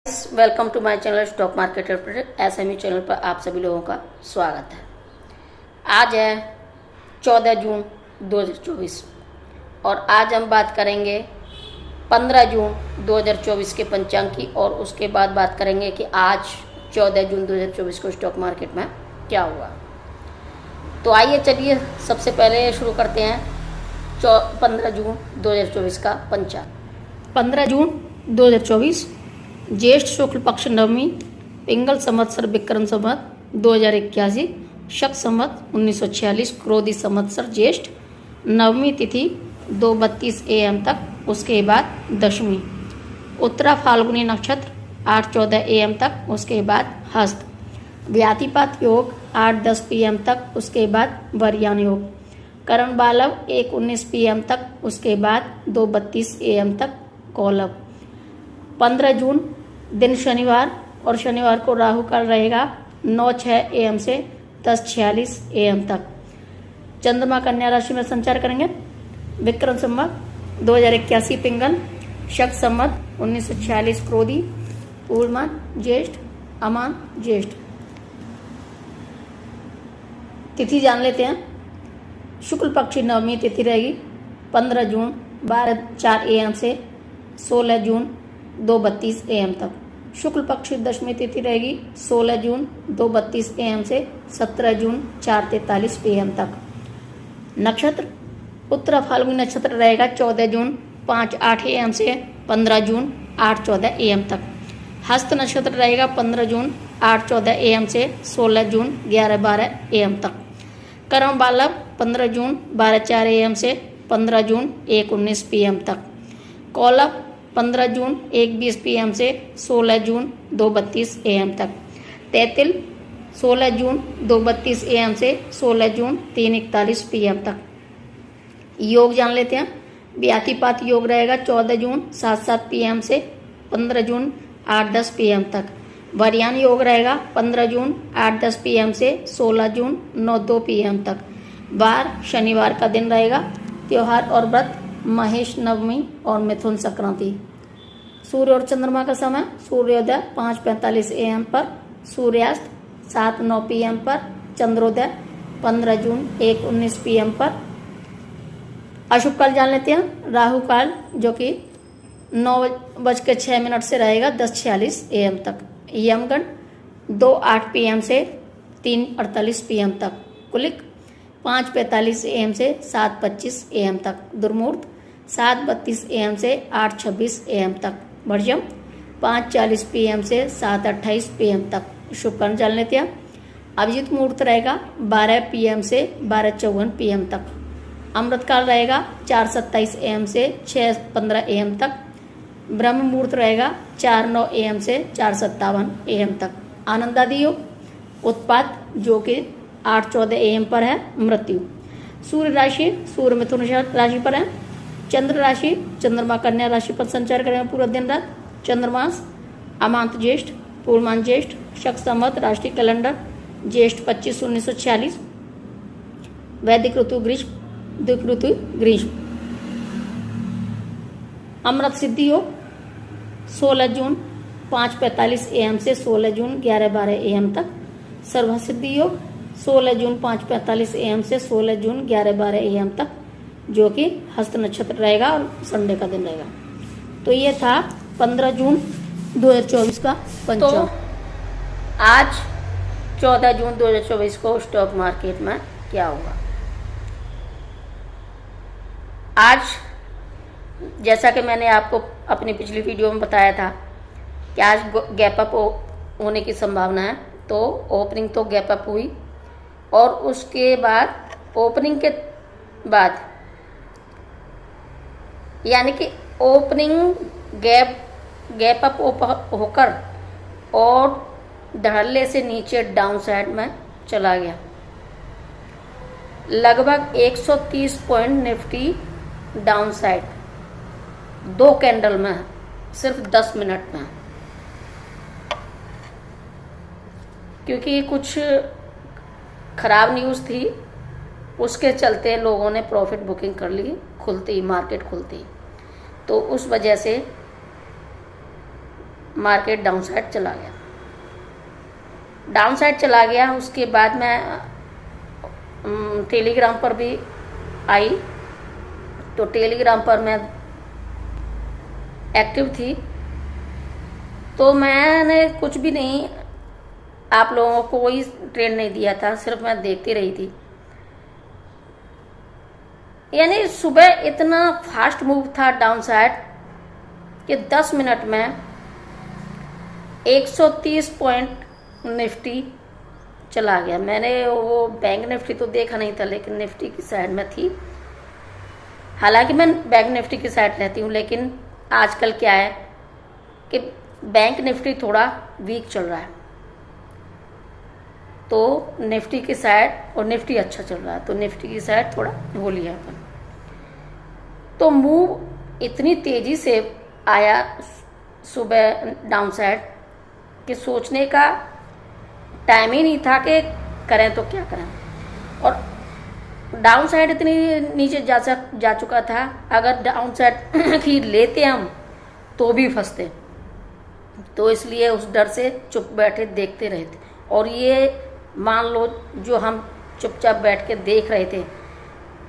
Welcome to my channel stock market SME channel पर आप सभी लोगों का स्वागत है। आज है 14 जून 2024 और आज हम बात करेंगे 15 जून 2024 के पंचांग की और उसके बाद बात करेंगे कि आज 14 जून 2024 को स्टॉक मार्केट में क्या हुआ। तो आइए चलिए सबसे पहले शुरू करते हैं 15 जून 2024 का पंचांग। 15 जून 2024 ज्येष्ठ शुक्ल पक्ष नवमी, पिंगल संवत्सर विक्रम संवत 2081, शक संवत 1946, क्रोधी संवत्सर ज्येष्ठ, नवमी तिथि 2:32 AM तक, उसके बाद दशमी, उत्तरा फाल्गुनी नक्षत्र 8:14 AM तक, उसके बाद हस्त, व्यातिपात योग 8:10 PM तक, उसके बाद वरयान योग, करण बालव 1:19 PM तक, उसके बाद 2:32 AM तक कौलव। 15 जून दिन शनिवार और शनिवार को राहु काल रहेगा 9:06 AM से 10:46 AM तक। चंद्रमा कन्या राशि में संचार करेंगे। विक्रम संवत 2081 पिंगल, शक संवत 1946 क्रोधी, पूर्णमान ज्येष्ठ, अमान ज्येष्ठ। तिथि जान लेते हैं। शुक्ल पक्षी नवमी तिथि रहेगी 15 जून 12:04 AM से 16 जून 2:32 AM तक। शुक्ल पक्ष दशमी तिथि रहेगी 16 जून 2:32 AM से 17 जून 4:43 PM तक। नक्षत्र उत्तरा फाल्गुनी नक्षत्र रहेगा 14 जून 5:08 AM से 15 जून 8:14 AM तक। हस्त नक्षत्र रहेगा 15 जून 8:14 AM से 16 जून 11:12 AM तक। करण बालव 15 जून 12:04 AM से 15 जून 1:19 PM तक। कौलव 15 जून 1:20 PM से 16 जून 2:32 AM तक। तैतिल 16 जून 2:32 AM से 16 जून 3:41 PM तक। योग जान लेते हैं। व्यातिपात योग रहेगा 14 जून 7:07 PM से 15 जून 8:10 PM तक। वरयान योग रहेगा 15 जून 8:10 PM से 16 जून 9:02 PM तक। वार शनिवार का दिन रहेगा। त्योहार और व्रत महेश नवमी और मिथुन संक्रांति। सूर्य और चंद्रमा का समय सूर्योदय 5:45 AM पर, सूर्यास्त 7:09 PM पर, चंद्रोदय 15 जून 1:19 PM पर। अशुभ काल जान लेते हैं। राहु काल जो कि 9:06 से रहेगा 10:46 AM तक। यमगंड 2:08 PM से 3:48 PM तक। कुलिक 5:45 AM से 7:25 AM तक। दुर्मुहूर्त 7:32 AM से 8:26 AM तक। वर्जम 5:40 PM से 7:28 PM तक। शुभ कर्ण जान लेते हैं। अभिजीत मुहूर्त रहेगा 12 PM से 12:54 PM तक। अमृत काल रहेगा 4:27 AM से 6:15 AM तक। ब्रह्म मुहूर्त रहेगा 4:09 AM से 4:57 AM तक। आनंदादि योग उत्पात जो कि 8:14 AM पर है। मृत्यु सूर्य राशि सूर्य मिथुन राशि पर है। चंद्र राशि चंद्रमा कन्या राशि पर संचार करेंगे पूरा दिन रात। चंद्रमास अमांत ज्येष्ठ, पूर्णमान ज्येष्ठ, शक संवत राष्ट्रीय कैलेंडर ज्येष्ठ 25/1946, वैदिक ऋतु ग्रीष्म, द्विक ऋतु ग्रीष्म। अमृत सिद्धि योग 16 जून 5:45 AM से 16 जून 11:12 AM तक। सर्व सिद्धि योग 16 जून 5:45 AM से 16 जून 11:12 AM तक, जो कि हस्त नक्षत्र रहेगा और संडे का दिन रहेगा। तो ये था 15 जून 2024 का पंचांग। तो आज 14 जून 2024 को स्टॉक मार्केट में क्या हुआ। आज जैसा कि मैंने आपको अपनी पिछली वीडियो में बताया था कि आज गैप अप होने की संभावना है। तो ओपनिंग तो गैप अप हुई और उसके बाद ओपनिंग के बाद यानी कि ओपनिंग गैप अप होकर और धड़ल्ले से नीचे डाउन साइड में चला गया। लगभग 130 point Nifty down side 2 candle में, सिर्फ 10 मिनट में, क्योंकि कुछ खराब न्यूज़ थी उसके चलते लोगों ने प्रॉफिट बुकिंग कर ली खुलती मार्केट खुलती। तो उस वजह से मार्केट डाउन साइड चला गया। डाउन साइड चला गया, उसके बाद मैं टेलीग्राम पर भी आई, तो टेलीग्राम पर मैं एक्टिव थी, तो मैंने कुछ भी नहीं, आप लोगों को कोई ट्रेड नहीं दिया था, सिर्फ मैं देखती रही थी। यानी सुबह इतना फास्ट मूव था डाउन साइड कि 10 मिनट में 130 पॉइंट निफ्टी चला गया। मैंने वो बैंक निफ्टी तो देखा नहीं था, लेकिन निफ्टी की साइड में थी। हालांकि मैं बैंक निफ्टी की साइड रहती हूँ, लेकिन आजकल क्या है कि बैंक निफ्टी थोड़ा वीक चल रहा है, तो निफ्टी की साइड, और निफ्टी अच्छा चल रहा है तो निफ्टी की साइड थोड़ा हो लिया अपन। तो मूव इतनी तेजी से आया सुबह डाउन साइड कि सोचने का टाइम ही नहीं था कि करें तो क्या करें। और डाउन साइड इतनी नीचे जा चुका था, अगर डाउन साइड की लेते हम तो भी फंसते, तो इसलिए उस डर से चुप बैठे देखते रहे थे। और ये मान लो जो हम चुपचाप बैठ के देख रहे थे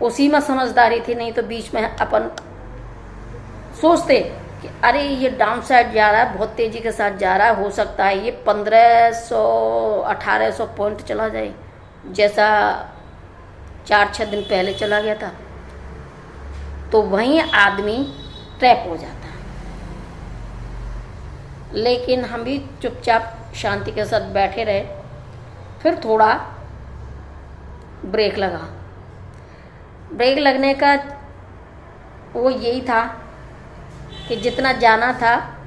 उसी में समझदारी थी, नहीं तो बीच में अपन सोचते कि अरे ये डाउन साइड जा रहा है, बहुत तेजी के साथ जा रहा है, हो सकता है ये 1500-1800 पॉइंट चला जाए, जैसा 4-6 दिन पहले चला गया था। तो वहीं आदमी ट्रैप हो जाता है। लेकिन हम भी चुपचाप शांति के साथ बैठे रहे। फिर थोड़ा ब्रेक लगा। ब्रेक लगने का वो यही था कि जितना जाना था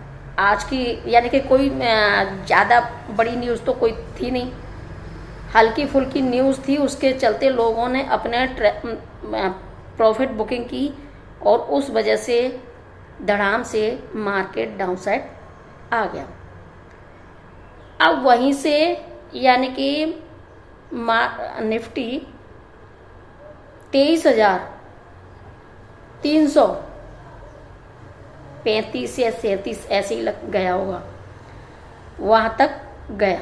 आज की, यानी कि कोई ज़्यादा बड़ी न्यूज़ तो कोई थी नहीं, हल्की फुल्की न्यूज़ थी, उसके चलते लोगों ने अपने प्रॉफिट बुकिंग की और उस वजह से धड़ाम से मार्केट डाउन साइड आ गया। अब वहीं से यानी कि निफ्टी 23,335 या 37 ऐसे ही लग गया होगा, वहाँ तक गया।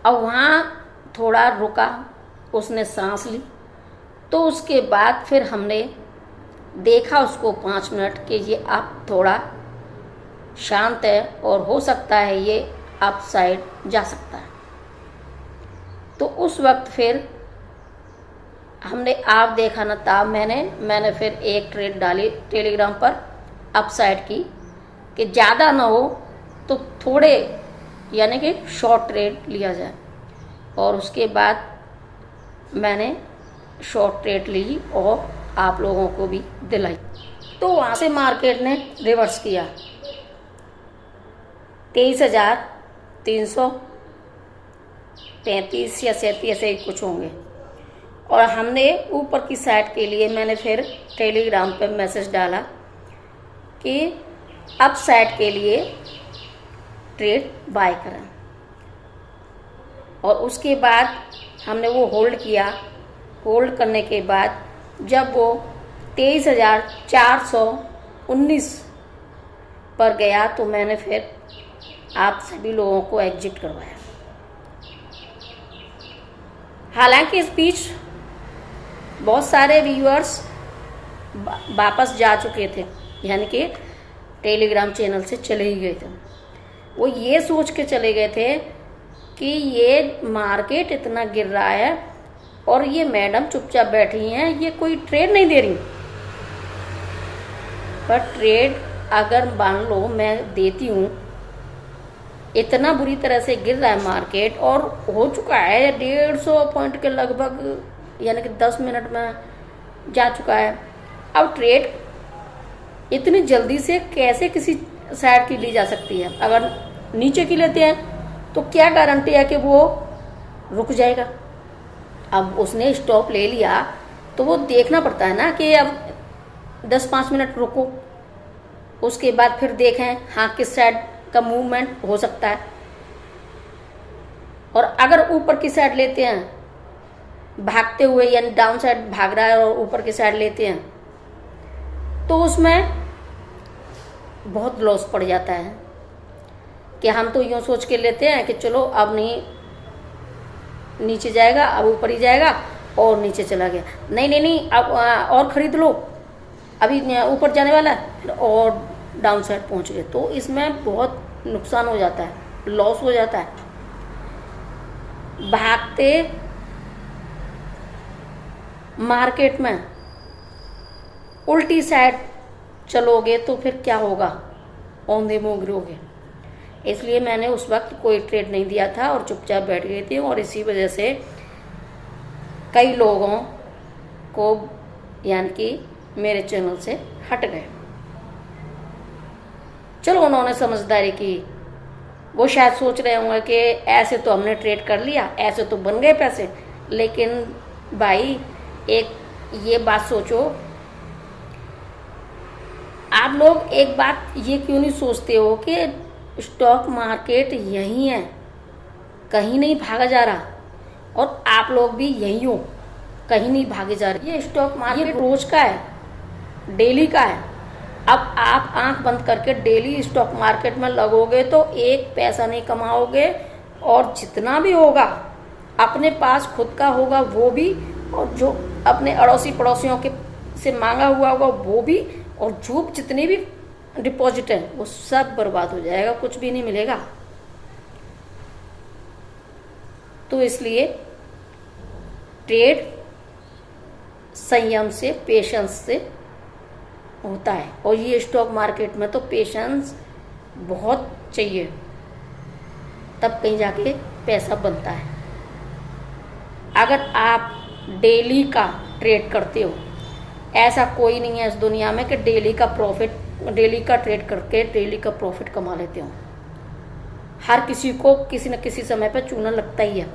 अब वहाँ थोड़ा रुका, उसने सांस ली, तो उसके बाद फिर हमने देखा उसको 5 मिनट कि ये अब थोड़ा शांत है और हो सकता है ये अप साइड जा सकता है। तो उस वक्त फिर हमने आप देखा ना था, मैंने फिर एक ट्रेड डाली टेलीग्राम पर अप साइड की, कि ज़्यादा ना हो तो थोड़े यानी कि शॉर्ट ट्रेड लिया जाए। और उसके बाद मैंने शॉर्ट ट्रेड ली और आप लोगों को भी दिलाई। तो वहाँ से मार्केट ने रिवर्स किया, 23,335 या 37 ऐसे ही कुछ होंगे। और हमने ऊपर की साइड के लिए मैंने फिर टेलीग्राम पे मैसेज डाला कि अप साइड के लिए ट्रेड बाय करें। और उसके बाद हमने वो होल्ड किया। होल्ड करने के बाद जब वो 23,419 पर गया तो मैंने फिर आप सभी लोगों को एग्जिट करवाया। हालांकि इस बीच बहुत सारे व्यूअर्स वापस जा चुके थे, यानी कि टेलीग्राम चैनल से चले ही गए थे। वो ये सोच के चले गए थे कि ये मार्केट इतना गिर रहा है और ये मैडम चुपचाप बैठी हैं, ये कोई ट्रेड नहीं दे रही। पर ट्रेड अगर मान लो मैं देती हूँ, इतना बुरी तरह से गिर रहा है मार्केट और हो चुका है 150 पॉइंट के लगभग, यानी कि 10 मिनट में जा चुका है। अब ट्रेड इतनी जल्दी से कैसे किसी साइड की ली जा सकती है? अगर नीचे की लेते हैं तो क्या गारंटी है कि वो रुक जाएगा? अब उसने स्टॉप ले लिया तो वो देखना पड़ता है ना कि अब 10-5 मिनट रुको, उसके बाद फिर देखें हाँ किस साइड का मूवमेंट हो सकता है। और अगर ऊपर की साइड लेते हैं भागते हुए, यानी डाउन साइड भाग रहा है और ऊपर की साइड लेते हैं, तो उसमें बहुत लॉस पड़ जाता है कि हम तो यूँ सोच के लेते हैं कि चलो अब नहीं नीचे जाएगा, अब ऊपर ही जाएगा, और नीचे चला गया, नहीं नहीं नहीं अब और ख़रीद लो, अभी ऊपर जाने वाला है, फिर और डाउन साइड पहुँच गए। तो इसमें बहुत नुकसान हो जाता है, लॉस हो जाता है। भागते मार्केट में उल्टी साइड चलोगे तो फिर क्या होगा, औंधे मुँह गिरोगे। इसलिए मैंने उस वक्त कोई ट्रेड नहीं दिया था और चुपचाप बैठ गई थी, और इसी वजह से कई लोगों को यानी कि मेरे चैनल से हट गए। चलो उन्होंने समझदारी की, वो शायद सोच रहे होंगे कि ऐसे तो हमने ट्रेड कर लिया, ऐसे तो बन गए पैसे। लेकिन भाई एक ये बात सोचो, आप लोग एक बात ये क्यों नहीं सोचते हो कि स्टॉक मार्केट यहीं है, कहीं नहीं भागा जा रहा, और आप लोग भी यहीं हो, कहीं नहीं भागे जा रहे। ये स्टॉक मार्केट ये रोज का है, डेली का है। अब आप आंख बंद करके डेली स्टॉक मार्केट में लगोगे तो एक पैसा नहीं कमाओगे, और जितना भी होगा अपने पास खुद का होगा वो भी, और जो अपने अड़ोसी पड़ोसियों के से मांगा हुआ होगा वो भी, और जो जितने भी डिपॉजिट है वो सब बर्बाद हो जाएगा, कुछ भी नहीं मिलेगा। तो इसलिए ट्रेड संयम से, पेशेंस से होता है, और ये स्टॉक मार्केट में तो पेशेंस बहुत चाहिए, तब कहीं जाके पैसा बनता है। अगर आप डेली का ट्रेड करते हो, ऐसा कोई नहीं है इस दुनिया में कि डेली का ट्रेड करके डेली का प्रॉफिट कमा लेते हो। हर किसी को किसी न किसी समय पर चूना लगता ही है।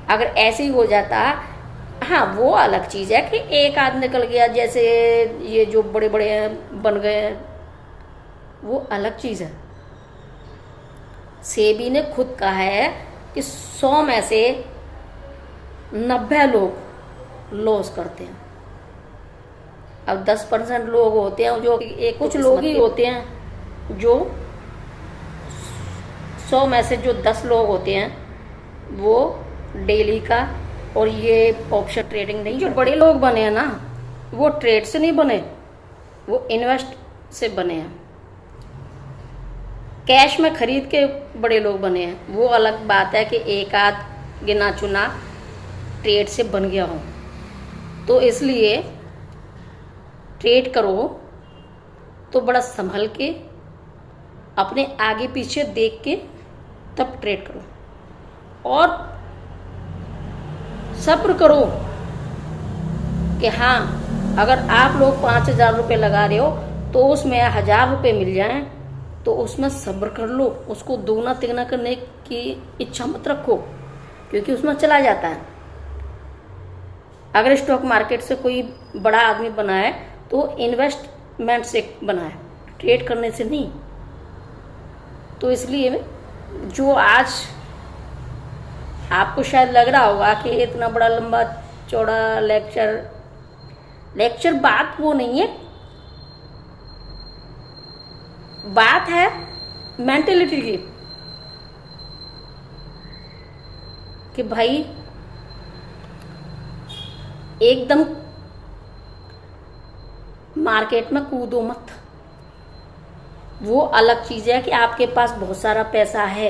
अगर ऐसे ही हो जाता, हाँ वो अलग चीज़ है कि एक आध निकल गया, जैसे ये जो बड़े बड़े बन गए, वो अलग चीज़ है। सेबी ने खुद कहा है कि 100 में से 90 लोग लॉस करते हैं। अब 10% लोग होते हैं जो कुछ लोग ही होते हैं जो 100 में से जो 10 लोग होते हैं वो डेली का, और ये ऑप्शन ट्रेडिंग नहीं। जो बड़े लोग बने हैं ना, वो ट्रेड से नहीं बने, वो इन्वेस्ट से बने हैं, कैश में खरीद के बड़े लोग बने हैं। वो अलग बात है कि एक आध गिना चुना ट्रेड से बन गया हो। तो इसलिए ट्रेड करो तो बड़ा संभल के, अपने आगे पीछे देख के तब ट्रेड करो, और सब्र करो कि हाँ अगर आप लोग 5,000 रुपये लगा रहे हो तो उसमें 1,000 रुपये मिल जाएं, तो उसमें सब्र कर लो, उसको दोगुना तिगुना करने की इच्छा मत रखो, क्योंकि उसमें चला जाता है। अगर स्टॉक मार्केट से कोई बड़ा आदमी बना है तो इन्वेस्टमेंट से बना है, ट्रेड करने से नहीं। तो इसलिए जो आज आपको शायद लग रहा होगा कि इतना बड़ा लंबा चौड़ा लेक्चर बात वो नहीं है, बात है मेंटेलिटी की, कि भाई एकदम मार्केट में कूदो मत। वो अलग चीज़ है कि आपके पास बहुत सारा पैसा है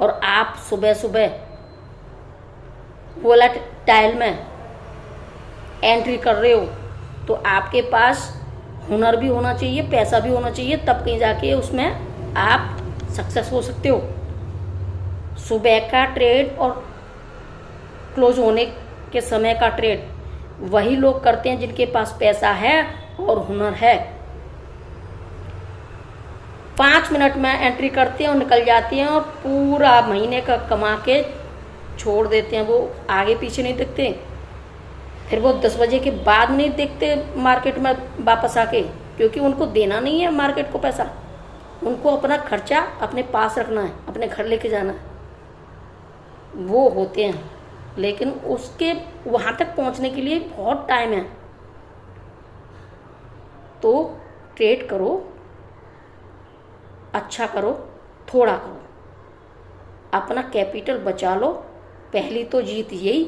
और आप सुबह सुबह वोलेटाइल में एंट्री कर रहे हो, तो आपके पास हुनर भी होना चाहिए, पैसा भी होना चाहिए, तब कहीं जाके उसमें आप सक्सेस हो सकते हो। सुबह का ट्रेड और क्लोज होने के समय का ट्रेड वही लोग करते हैं जिनके पास पैसा है और हुनर है। 5 मिनट में एंट्री करते हैं और निकल जाते हैं और पूरा महीने का कमा के छोड़ देते हैं। वो आगे पीछे नहीं देखते, फिर वो 10 बजे के बाद नहीं देखते मार्केट में वापस आके, क्योंकि उनको देना नहीं है मार्केट को पैसा, उनको अपना खर्चा अपने पास रखना है, अपने घर लेके जाना है। वो होते हैं, लेकिन उसके वहाँ तक पहुँचने के लिए बहुत टाइम है। तो ट्रेड करो अच्छा करो, थोड़ा करो, अपना कैपिटल बचा लो। पहली तो जीत यही।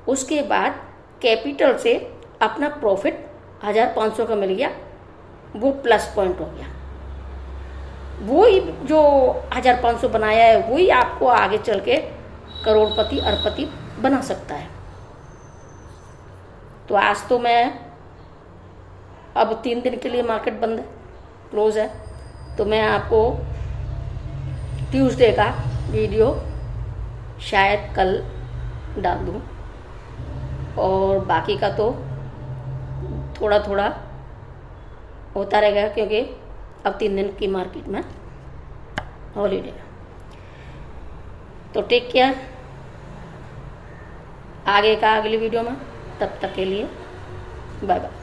उसके बाद कैपिटल से अपना प्रॉफिट 1500 का मिल गया, वो प्लस पॉइंट हो गया। वही जो 1500 बनाया है वही आपको आगे चल के करोड़पति अरबपति बना सकता है। तो आज तो मैं अब 3 दिन के लिए मार्केट बंद है, क्लोज है, तो मैं आपको ट्यूसडे का वीडियो शायद कल डाल दूँ, और बाकी का तो थोड़ा थोड़ा होता रहेगा, क्योंकि अब 3 दिन की मार्केट में हॉलीडे है। तो टेक केयर, आगे का अगली वीडियो में, तब तक के लिए बाय बाय।